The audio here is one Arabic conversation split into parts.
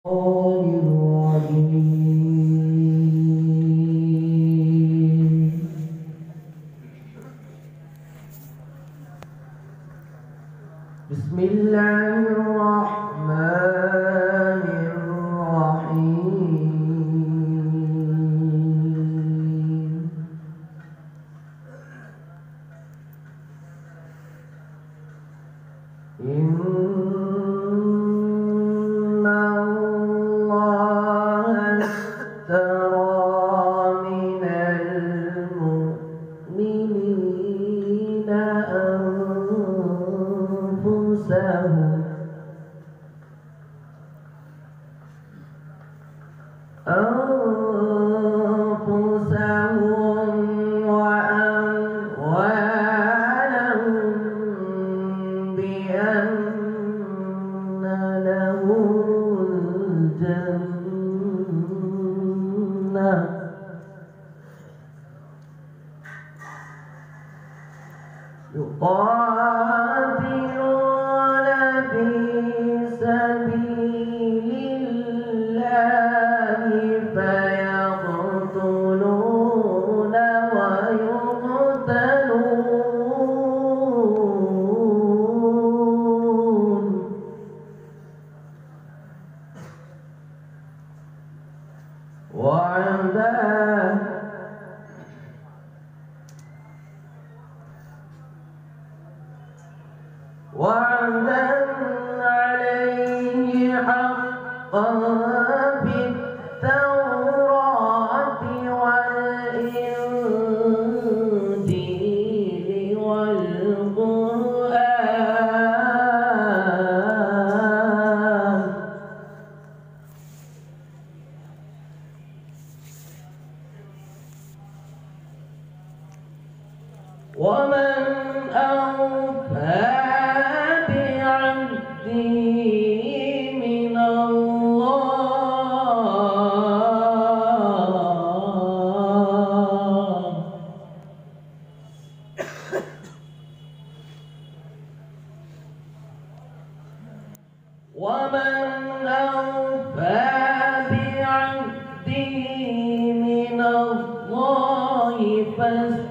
بسم الله الرحمن الرحيم. إن الله اشترى من المؤمنين أنفسهم وأموالهم بأن لهم الجنة يقاتلون في سبيل الله فيقتلون ويقتلون وعدا عليه حقا في التوراة والإنجيل والقرآن ومن أوفى من الله ومن أوفى بعهده من الله فاستبشروا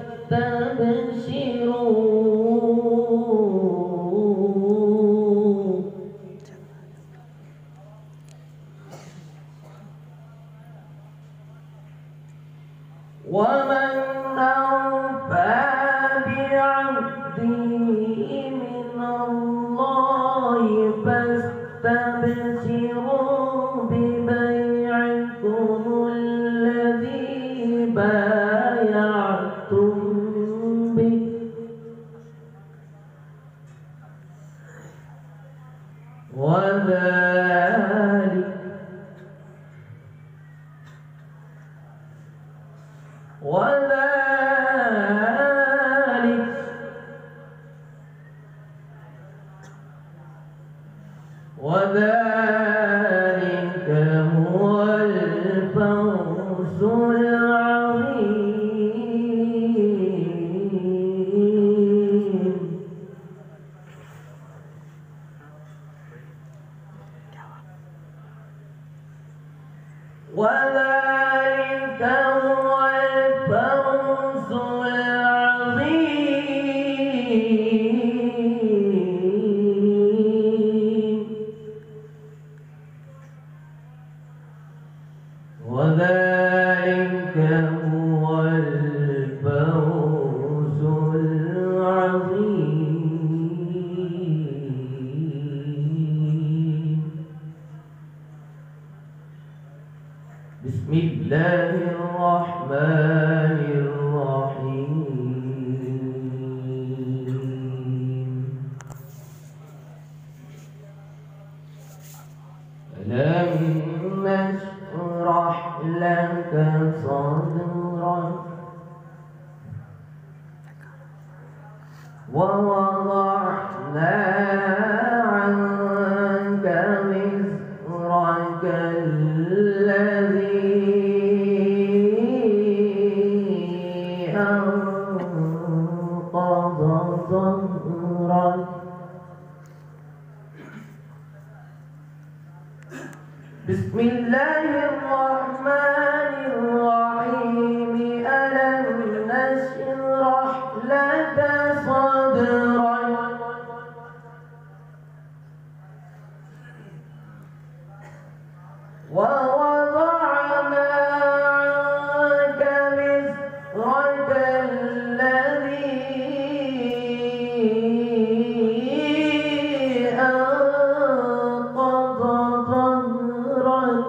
ومن أوفى بعهده من الله فاستبشروا ببيعكم الذي بايعتم به وذلك هو الفوز العظيم. وذلك هو الفوز العظيم. وذلك هو الفوز العظيم. بسم الله الرحمن الرحيم. ألم نشرح لك صدرك ووضعنا عنك وزرك الذي أنقض ظهرك بسم الله الرحمن الرحيم ألم نشرح لك صدرك ووضعنا عنك وزرك الذي أنقض ظهرك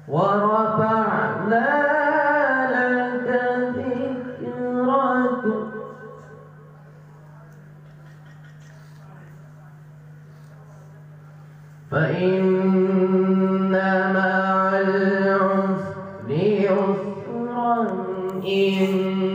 ورفعنا لك ذكرك فإن مع العسر يسرا إن